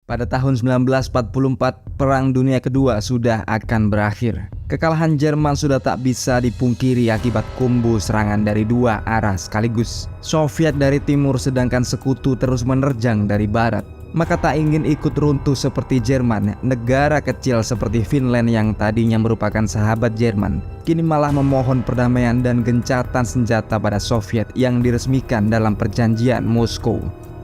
Pada tahun 1944, Perang Dunia Kedua sudah akan berakhir. Kekalahan Jerman sudah tak bisa dipungkiri akibat kombo serangan dari dua arah sekaligus. Soviet dari timur sedangkan sekutu terus menerjang dari barat. Maka tak ingin ikut runtuh seperti Jerman, negara kecil seperti Finland yang tadinya merupakan sahabat Jerman, kini malah memohon perdamaian dan gencatan senjata pada Soviet yang diresmikan dalam perjanjian Moskow.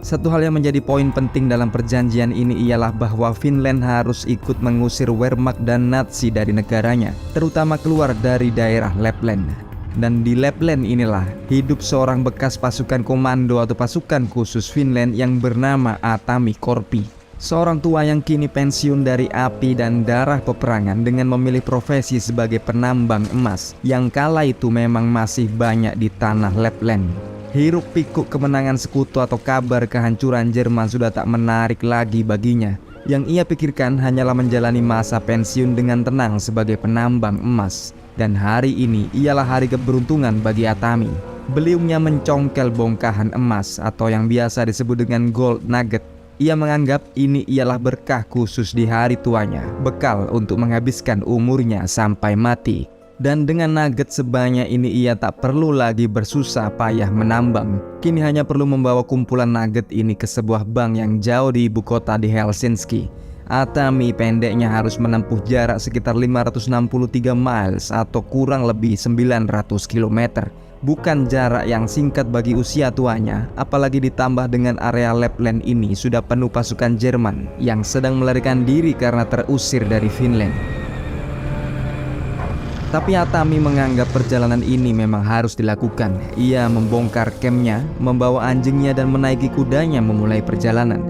Satu hal yang menjadi poin penting dalam perjanjian ini ialah bahwa Finland harus ikut mengusir Wehrmacht dan Nazi dari negaranya, terutama keluar dari daerah Lapland. Dan di Lapland inilah hidup seorang bekas pasukan komando atau pasukan khusus Finland yang bernama Atami Korpi. Seorang tua yang kini pensiun dari api dan darah peperangan dengan memilih profesi sebagai penambang emas yang kala itu memang masih banyak di tanah Lapland. Hiruk pikuk kemenangan sekutu atau kabar kehancuran Jerman sudah tak menarik lagi baginya. Yang ia pikirkan hanyalah menjalani masa pensiun dengan tenang sebagai penambang emas. Dan hari ini ialah hari keberuntungan bagi Atami. Beliungnya mencongkel bongkahan emas atau yang biasa disebut dengan gold nugget. Ia menganggap ini ialah berkah khusus di hari tuanya, bekal untuk menghabiskan umurnya sampai mati. Dan dengan nugget sebanyak ini ia tak perlu lagi bersusah payah menambang. Kini hanya perlu membawa kumpulan nugget ini ke sebuah bank yang jauh di ibu kota di Helsinki. Atami pendeknya harus menempuh jarak sekitar 563 miles atau kurang lebih 900 km. Bukan jarak yang singkat bagi usia tuanya, apalagi ditambah dengan area Lapland ini sudah penuh pasukan Jerman yang sedang melarikan diri karena terusir dari Finland. Tapi Atami menganggap perjalanan ini memang harus dilakukan. Ia membongkar campnya, membawa anjingnya dan menaiki kudanya memulai perjalanan.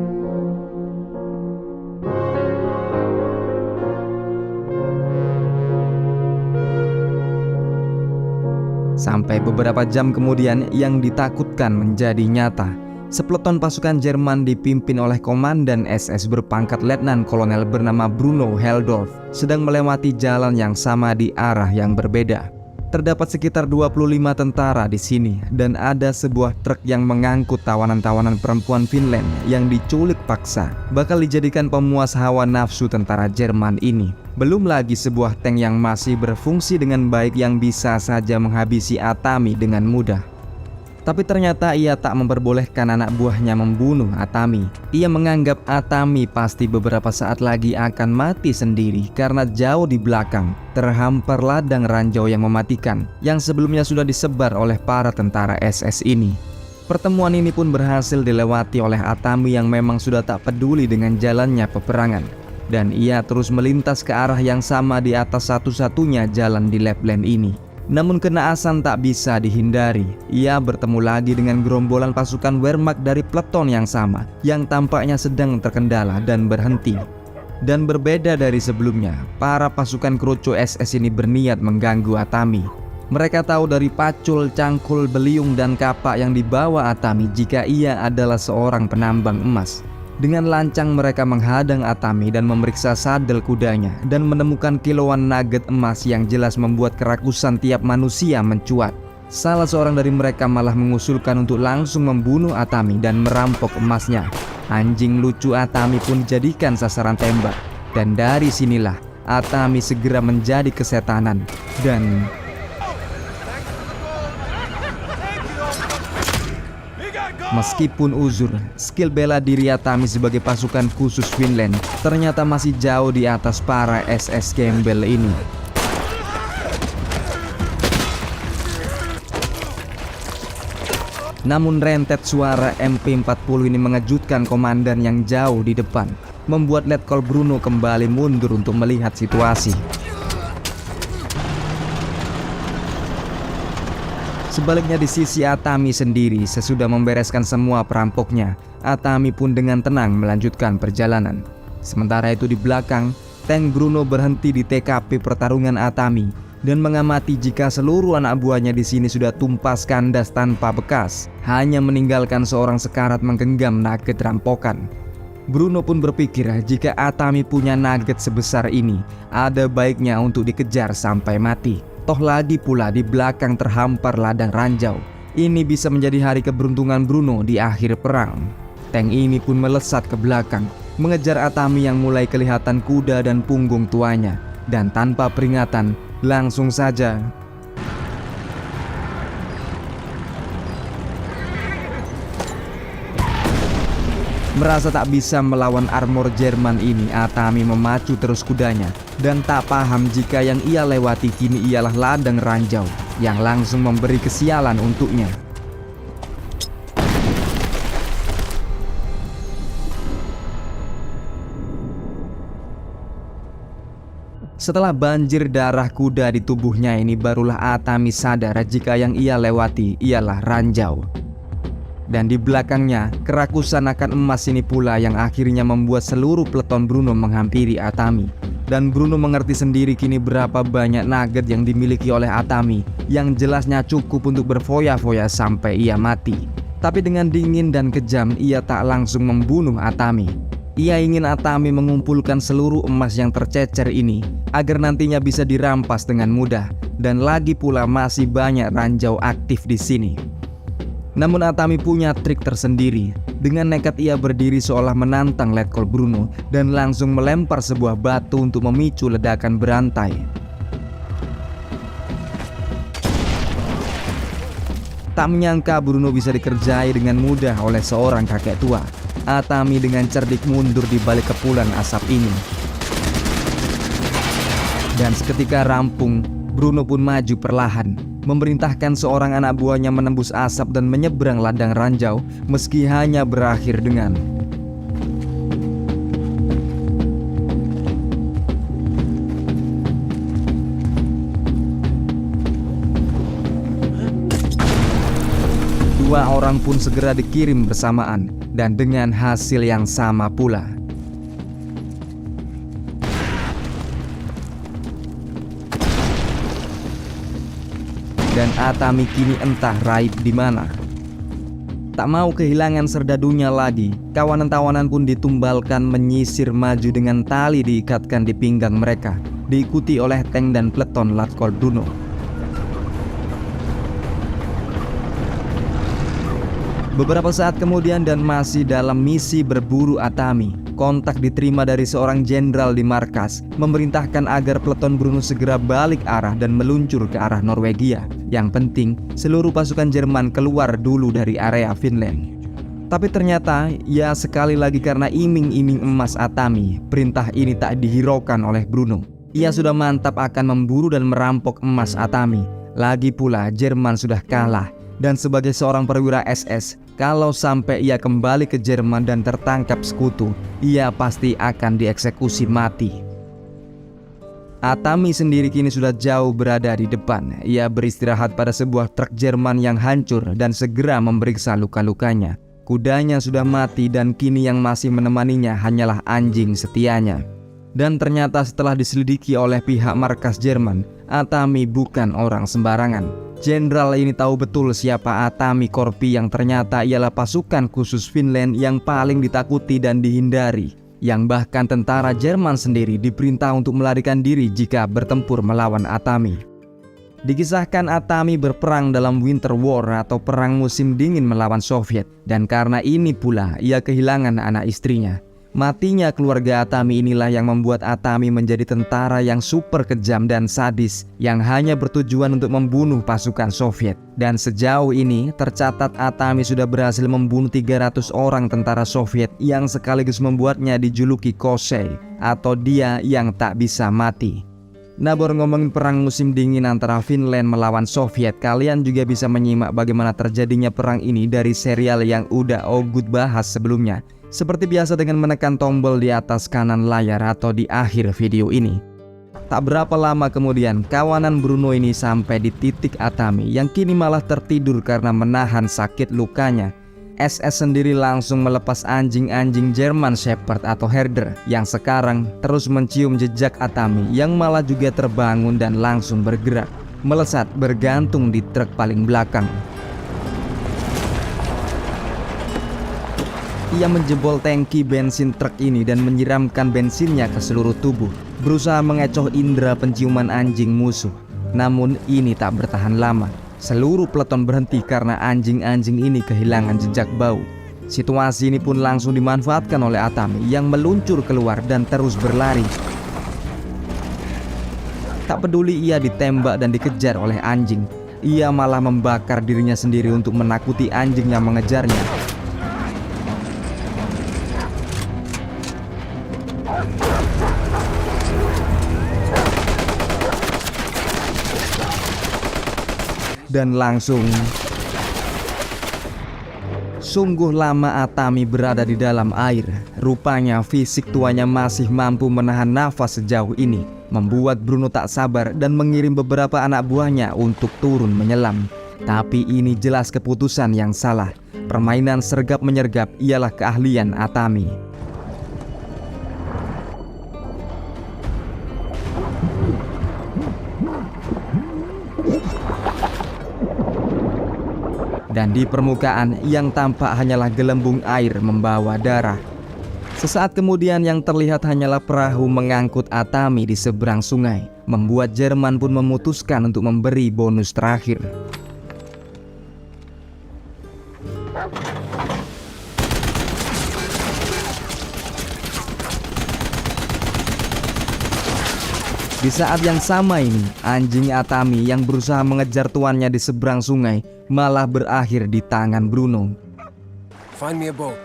Sampai beberapa jam kemudian yang ditakutkan menjadi nyata. Sepeleton pasukan Jerman dipimpin oleh komandan SS berpangkat letnan kolonel bernama Bruno Helldorf sedang melewati jalan yang sama di arah yang berbeda. Terdapat sekitar 25 tentara di sini dan ada sebuah truk yang mengangkut tawanan-tawanan perempuan Finland yang diculik paksa, bakal dijadikan pemuas hawa nafsu tentara Jerman ini. Belum lagi sebuah tank yang masih berfungsi dengan baik yang bisa saja menghabisi Atami dengan mudah. Tapi ternyata ia tak memperbolehkan anak buahnya membunuh Atami. Ia menganggap Atami pasti beberapa saat lagi akan mati sendiri karena jauh di belakang terhampar ladang ranjau yang mematikan yang sebelumnya sudah disebar oleh para tentara SS ini. Pertemuan ini pun berhasil dilewati oleh Atami yang memang sudah tak peduli dengan jalannya peperangan. Dan ia terus melintas ke arah yang sama di atas satu-satunya jalan di Lapland ini. Namun kenaasan tak bisa dihindari. Ia bertemu lagi dengan gerombolan pasukan Wehrmacht dari peleton yang sama yang tampaknya sedang terkendala dan berhenti. Dan berbeda dari sebelumnya, para pasukan kroco SS ini berniat mengganggu Atami. Mereka tahu dari pacul, cangkul, beliung dan kapak yang dibawa Atami jika ia adalah seorang penambang emas. Dengan lancang mereka menghadang Atami dan memeriksa sadel kudanya dan menemukan kiloan nugget emas yang jelas membuat kerakusan tiap manusia mencuat. Salah seorang dari mereka malah mengusulkan untuk langsung membunuh Atami dan merampok emasnya. Anjing lucu Atami pun dijadikan sasaran tembak. Dan dari sinilah Atami segera menjadi kesetanan dan meskipun uzur, skill bela diri Atami sebagai pasukan khusus Finland ternyata masih jauh di atas para SS gembel ini. Namun rentet suara MP40 ini mengejutkan komandan yang jauh di depan, membuat Letkol Bruno kembali mundur untuk melihat situasi. Sebaliknya di sisi Atami sendiri, sesudah membereskan semua perampoknya, Atami pun dengan tenang melanjutkan perjalanan. Sementara itu di belakang, tank Bruno berhenti di TKP pertarungan Atami dan mengamati jika seluruh anak buahnya di sini sudah tumpas kandas tanpa bekas, hanya meninggalkan seorang sekarat menggenggam nugget rampokan. Bruno pun berpikir jika Atami punya nugget sebesar ini, ada baiknya untuk dikejar sampai mati. Toh lagi pula di belakang terhampar ladang ranjau. Ini bisa menjadi hari keberuntungan Bruno di akhir perang. Tank ini pun melesat ke belakang mengejar Atami yang mulai kelihatan kuda dan punggung tuanya. Dan tanpa peringatan, langsung saja merasa tak bisa melawan armor Jerman ini, Atami memacu terus kudanya dan tak paham jika yang ia lewati kini ialah ladang ranjau yang langsung memberi kesialan untuknya. Setelah banjir darah kuda di tubuhnya ini, barulah Atami sadar jika yang ia lewati ialah ranjau. Dan di belakangnya, kerakusan akan emas ini pula yang akhirnya membuat seluruh peleton Bruno menghampiri Atami. Dan Bruno mengerti sendiri kini berapa banyak nugget yang dimiliki oleh Atami, yang jelasnya cukup untuk berfoya-foya sampai ia mati. Tapi dengan dingin dan kejam, ia tak langsung membunuh Atami. Ia ingin Atami mengumpulkan seluruh emas yang tercecer ini agar nantinya bisa dirampas dengan mudah. Dan lagi pula masih banyak ranjau aktif di sini. Namun Atami punya trik tersendiri. Dengan nekat ia berdiri seolah menantang Letkol Bruno dan langsung melempar sebuah batu untuk memicu ledakan berantai. Tak menyangka Bruno bisa dikerjai dengan mudah oleh seorang kakek tua. Atami dengan cerdik mundur di balik kepulan asap ini. Dan seketika rampung, Bruno pun maju perlahan, memerintahkan seorang anak buahnya menembus asap dan menyeberang ladang ranjau, meski hanya berakhir dengan dua orang pun segera dikirim bersamaan dan dengan hasil yang sama pula. Dan Atami kini entah raib di mana. Tak mau kehilangan serdadunya lagi, kawanan-tawanan pun ditumbalkan menyisir maju dengan tali diikatkan di pinggang mereka, diikuti oleh tank dan peleton Letkol Bruno. Beberapa saat kemudian dan masih dalam misi berburu Atami, kontak diterima dari seorang jenderal di markas, memerintahkan agar peleton Bruno segera balik arah dan meluncur ke arah Norwegia. Yang penting, seluruh pasukan Jerman keluar dulu dari area Finland. Tapi ternyata, ya sekali lagi karena iming-iming emas Atami, perintah ini tak dihiraukan oleh Bruno. Ia sudah mantap akan memburu dan merampok emas Atami. Lagi pula, Jerman sudah kalah. Dan sebagai seorang perwira SS, kalau sampai ia kembali ke Jerman dan tertangkap sekutu, ia pasti akan dieksekusi mati. Atami sendiri kini sudah jauh berada di depan. Ia beristirahat pada sebuah truk Jerman yang hancur dan segera memeriksa luka-lukanya. Kudanya sudah mati dan kini yang masih menemaninya hanyalah anjing setianya. Dan ternyata setelah diselidiki oleh pihak markas Jerman, Atami bukan orang sembarangan. Jenderal ini tahu betul siapa Atami Korpi yang ternyata ialah pasukan khusus Finland yang paling ditakuti dan dihindari. Yang bahkan tentara Jerman sendiri diperintah untuk melarikan diri jika bertempur melawan Atami. Dikisahkan Atami berperang dalam Winter War atau perang musim dingin melawan Soviet. Dan karena ini pula ia kehilangan anak istrinya. Matinya keluarga Atami inilah yang membuat Atami menjadi tentara yang super kejam dan sadis yang hanya bertujuan untuk membunuh pasukan Soviet. Dan sejauh ini tercatat Atami sudah berhasil membunuh 300 orang tentara Soviet yang sekaligus membuatnya dijuluki Kosei atau dia yang tak bisa mati. Nah, baru ngomongin perang musim dingin antara Finland melawan Soviet, kalian juga bisa menyimak bagaimana terjadinya perang ini dari serial yang udah Ogut bahas sebelumnya. Seperti biasa dengan menekan tombol di atas kanan layar atau di akhir video ini. Tak berapa lama kemudian, kawanan Bruno ini sampai di titik Atami yang kini malah tertidur karena menahan sakit lukanya. SS sendiri langsung melepas anjing-anjing German Shepherd atau Herder yang sekarang terus mencium jejak Atami yang malah juga terbangun dan langsung bergerak, melesat bergantung di truk paling belakang. Ia menjebol tangki bensin truk ini dan menyiramkan bensinnya ke seluruh tubuh, berusaha mengecoh indera penciuman anjing musuh. Namun ini tak bertahan lama. Seluruh peleton berhenti karena anjing-anjing ini kehilangan jejak bau. Situasi ini pun langsung dimanfaatkan oleh Atami yang meluncur keluar dan terus berlari. Tak peduli ia ditembak dan dikejar oleh anjing, ia malah membakar dirinya sendiri untuk menakuti anjing yang mengejarnya. Dan langsung, sungguh lama Atami berada di dalam air. Rupanya fisik tuanya masih mampu menahan nafas sejauh ini, membuat Bruno tak sabar dan mengirim beberapa anak buahnya untuk turun menyelam. Tapi ini jelas keputusan yang salah. Permainan sergap menyergap ialah keahlian Atami. Dan di permukaan yang tampak hanyalah gelembung air membawa darah. Sesaat kemudian yang terlihat hanyalah perahu mengangkut Atami di seberang sungai, membuat Jerman pun memutuskan untuk memberi bonus terakhir. Di saat yang sama ini, anjing Atami yang berusaha mengejar tuannya di seberang sungai malah berakhir di tangan Bruno. Find me a boat.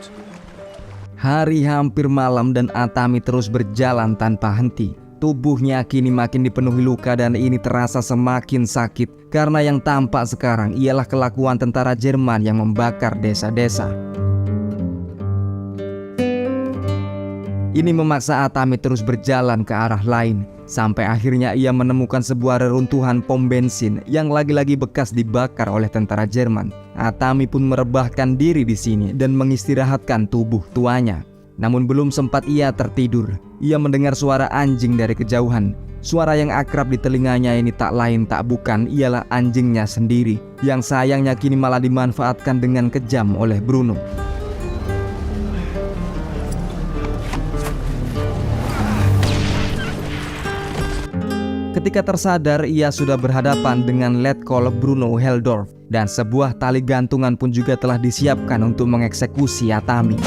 Hari hampir malam dan Atami terus berjalan tanpa henti. Tubuhnya kini makin dipenuhi luka dan ini terasa semakin sakit karena yang tampak sekarang ialah kelakuan tentara Jerman yang membakar desa-desa. Ini memaksa Atami terus berjalan ke arah lain, sampai akhirnya ia menemukan sebuah reruntuhan pom bensin yang lagi-lagi bekas dibakar oleh tentara Jerman. Atami pun merebahkan diri di sini dan mengistirahatkan tubuh tuanya. Namun belum sempat ia tertidur, ia mendengar suara anjing dari kejauhan. Suara yang akrab di telinganya ini tak lain tak bukan ialah anjingnya sendiri, yang sayangnya kini malah dimanfaatkan dengan kejam oleh Bruno. Ketika tersadar, ia sudah berhadapan dengan Letkol Bruno Heldorf dan sebuah tali gantungan pun juga telah disiapkan untuk mengeksekusi Atami.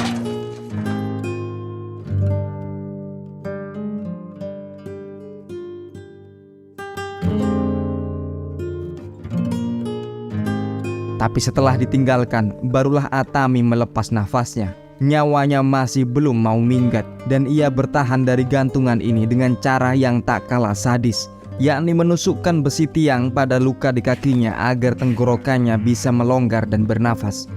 Tapi setelah ditinggalkan, barulah Atami melepas nafasnya. Nyawanya masih belum mau minggat dan ia bertahan dari gantungan ini dengan cara yang tak kalah sadis, yakni menusukkan besi tiang pada luka di kakinya agar tenggorokannya bisa melonggar dan bernafas.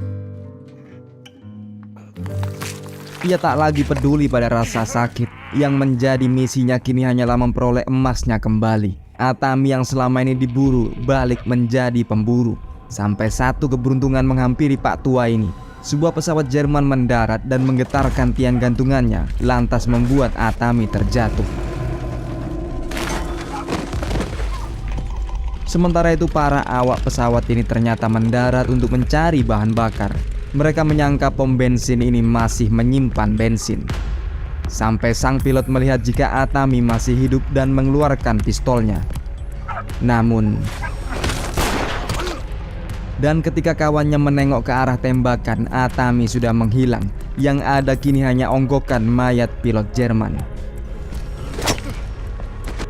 Ia tak lagi peduli pada rasa sakit, yang menjadi misinya kini hanyalah memperoleh emasnya kembali. Atami yang selama ini diburu balik menjadi pemburu. Sampai satu keberuntungan menghampiri Pak Tua ini. Sebuah pesawat Jerman mendarat dan menggetarkan tiang gantungannya, lantas membuat Atami terjatuh. Sementara itu para awak pesawat ini ternyata mendarat untuk mencari bahan bakar. Mereka menyangka pom bensin ini masih menyimpan bensin. Sampai sang pilot melihat jika Atami masih hidup dan mengeluarkan pistolnya. Dan ketika kawannya menengok ke arah tembakan, Atami sudah menghilang. Yang ada kini hanya onggokan mayat pilot Jerman.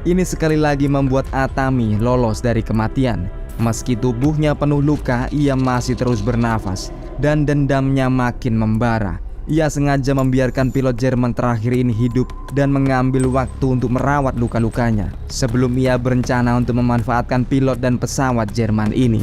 Ini sekali lagi membuat Atami lolos dari kematian. Meski tubuhnya penuh luka, ia masih terus bernafas dan dendamnya makin membara. Ia sengaja membiarkan pilot Jerman terakhir ini hidup dan mengambil waktu untuk merawat luka-lukanya sebelum ia berencana untuk memanfaatkan pilot dan pesawat Jerman ini.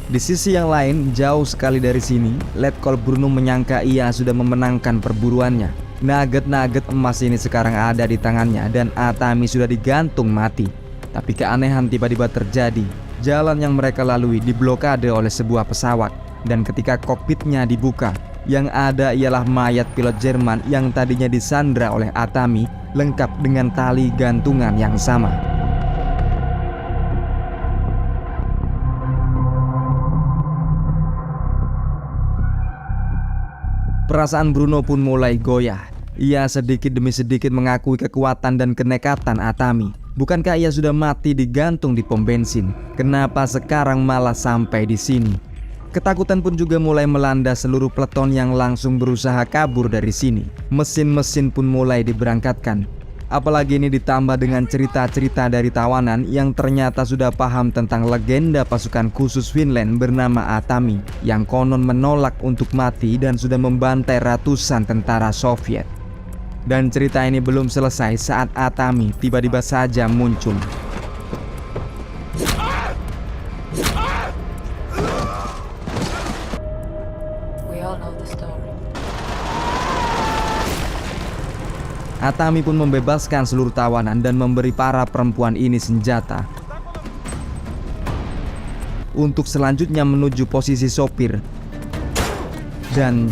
Di sisi yang lain, jauh sekali dari sini, Letkol Bruno menyangka ia sudah memenangkan perburuannya. Nugget-nugget emas ini sekarang ada di tangannya dan Atami sudah digantung mati. Tapi keanehan tiba-tiba terjadi. Jalan yang mereka lalui diblokade oleh sebuah pesawat, dan ketika kokpitnya dibuka, yang ada ialah mayat pilot Jerman yang tadinya disandra oleh Atami, lengkap dengan tali gantungan yang sama. Perasaan Bruno pun mulai goyah. Ia sedikit demi sedikit mengakui kekuatan dan kenekatan Atami. Bukankah ia sudah mati digantung di pom bensin? Kenapa sekarang malah sampai di sini? Ketakutan pun juga mulai melanda seluruh peleton yang langsung berusaha kabur dari sini. Mesin-mesin pun mulai diberangkatkan. Apalagi ini ditambah dengan cerita-cerita dari tawanan yang ternyata sudah paham tentang legenda pasukan khusus Finland bernama Atami, yang konon menolak untuk mati dan sudah membantai ratusan tentara Soviet. Dan cerita ini belum selesai saat Atami tiba-tiba saja muncul. Atami pun membebaskan seluruh tawanan dan memberi para perempuan ini senjata untuk selanjutnya menuju posisi sopir. Dan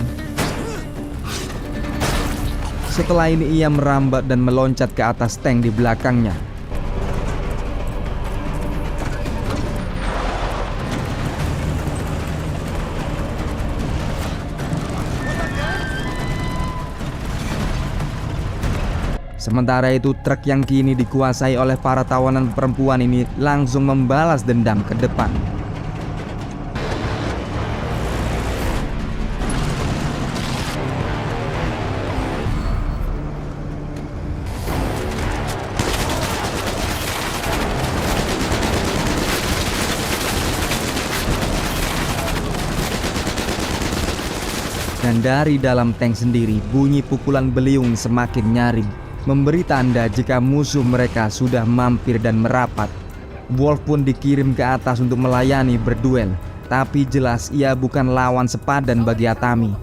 setelah ini ia merambat dan meloncat ke atas tank di belakangnya. Sementara itu, truk yang kini dikuasai oleh para tawanan perempuan ini langsung membalas dendam ke depan. Dan dari dalam tank sendiri, bunyi pukulan beliung semakin nyaring, memberi tanda jika musuh mereka sudah mampir dan merapat. Wolf pun dikirim ke atas untuk melayani berduel, tapi jelas ia bukan lawan sepadan bagi Atami.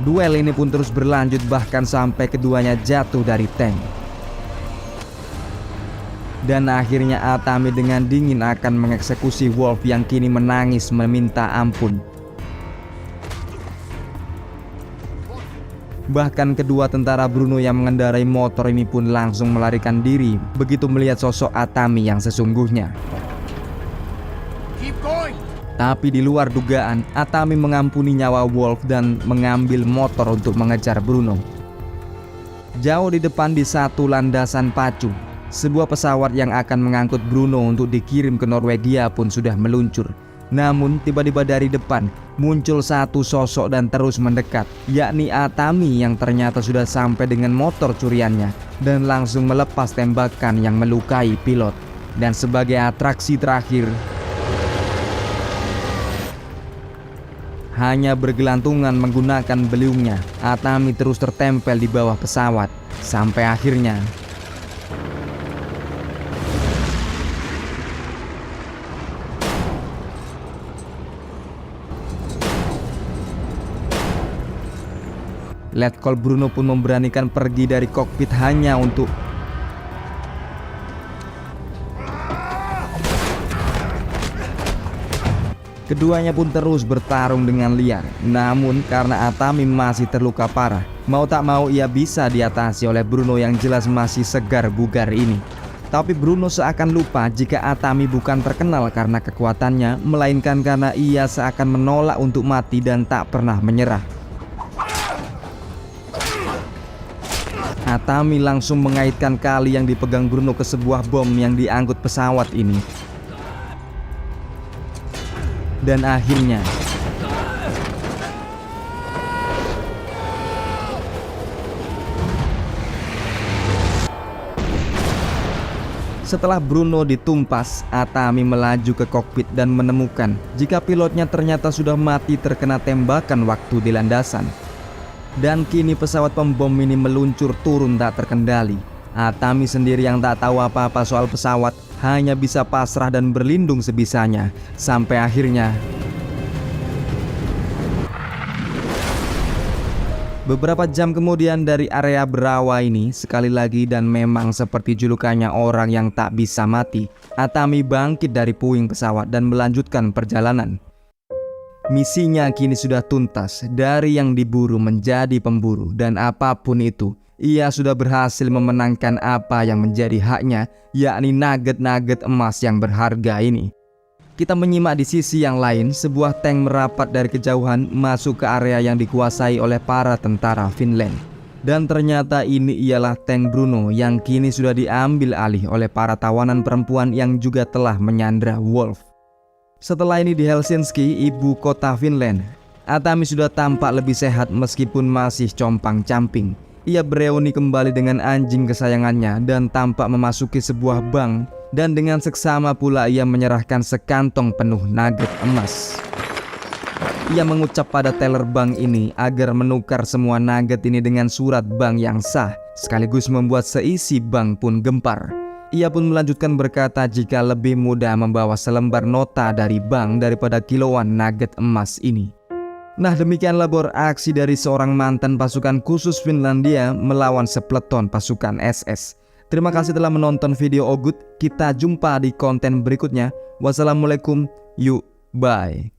Duel ini pun terus berlanjut bahkan sampai keduanya jatuh dari tank. Dan akhirnya Atami dengan dingin akan mengeksekusi Wolf yang kini menangis meminta ampun. Bahkan kedua tentara Bruno yang mengendarai motor ini pun langsung melarikan diri begitu melihat sosok Atami yang sesungguhnya. Keep going. Tapi di luar dugaan, Atami mengampuni nyawa Wolf dan mengambil motor untuk mengejar Bruno. Jauh di depan di satu landasan pacu, sebuah pesawat yang akan mengangkut Bruno untuk dikirim ke Norwegia pun sudah meluncur. Namun tiba-tiba dari depan muncul satu sosok dan terus mendekat, yakni Atami yang ternyata sudah sampai dengan motor curiannya dan langsung melepas tembakan yang melukai pilot. Dan sebagai atraksi terakhir, hanya bergelantungan menggunakan beliungnya, Atami terus tertempel di bawah pesawat sampai akhirnya Letkol Bruno pun memberanikan pergi dari kokpit hanya untuk keduanya pun terus bertarung dengan liar. Namun karena Atami masih terluka parah, mau tak mau ia bisa diatasi oleh Bruno yang jelas masih segar bugar ini. Tapi Bruno seakan lupa jika Atami bukan terkenal karena kekuatannya, melainkan karena ia seakan menolak untuk mati dan tak pernah menyerah. Atami langsung mengaitkan kali yang dipegang Bruno ke sebuah bom yang diangkut pesawat ini. Dan akhirnya setelah Bruno ditumpas, Atami melaju ke kokpit dan menemukan jika pilotnya ternyata sudah mati terkena tembakan waktu di landasan. Dan kini pesawat pembom ini meluncur turun tak terkendali. Atami sendiri yang tak tahu apa-apa soal pesawat hanya bisa pasrah dan berlindung sebisanya. Sampai akhirnya beberapa jam kemudian dari area berawa ini, sekali lagi dan memang seperti julukannya orang yang tak bisa mati, Atami bangkit dari puing pesawat dan melanjutkan perjalanan. Misinya kini sudah tuntas, dari yang diburu menjadi pemburu, dan apapun itu, ia sudah berhasil memenangkan apa yang menjadi haknya, yakni nugget-nugget emas yang berharga ini. Kita menyimak di sisi yang lain, sebuah tank merapat dari kejauhan masuk ke area yang dikuasai oleh para tentara Finland. Dan ternyata ini ialah tank Bruno yang kini sudah diambil alih oleh para tawanan perempuan yang juga telah menyandra Wolf. Setelah ini di Helsinki, ibu kota Finland, Atami sudah tampak lebih sehat meskipun masih compang-camping. Ia bereuni kembali dengan anjing kesayangannya dan tampak memasuki sebuah bank, dan dengan seksama pula ia menyerahkan sekantong penuh nugget emas. Ia mengucap pada teller bank ini agar menukar semua nugget ini dengan surat bank yang sah, sekaligus membuat seisi bank pun gempar. Ia pun melanjutkan berkata jika lebih mudah membawa selembar nota dari bank daripada kiloan nugget emas ini. Nah, demikianlah beraksi dari seorang mantan pasukan khusus Finlandia melawan sepeleton pasukan SS. Terima kasih telah menonton video Ogut. Kita jumpa di konten berikutnya. Wassalamualaikum. Yuk, bye.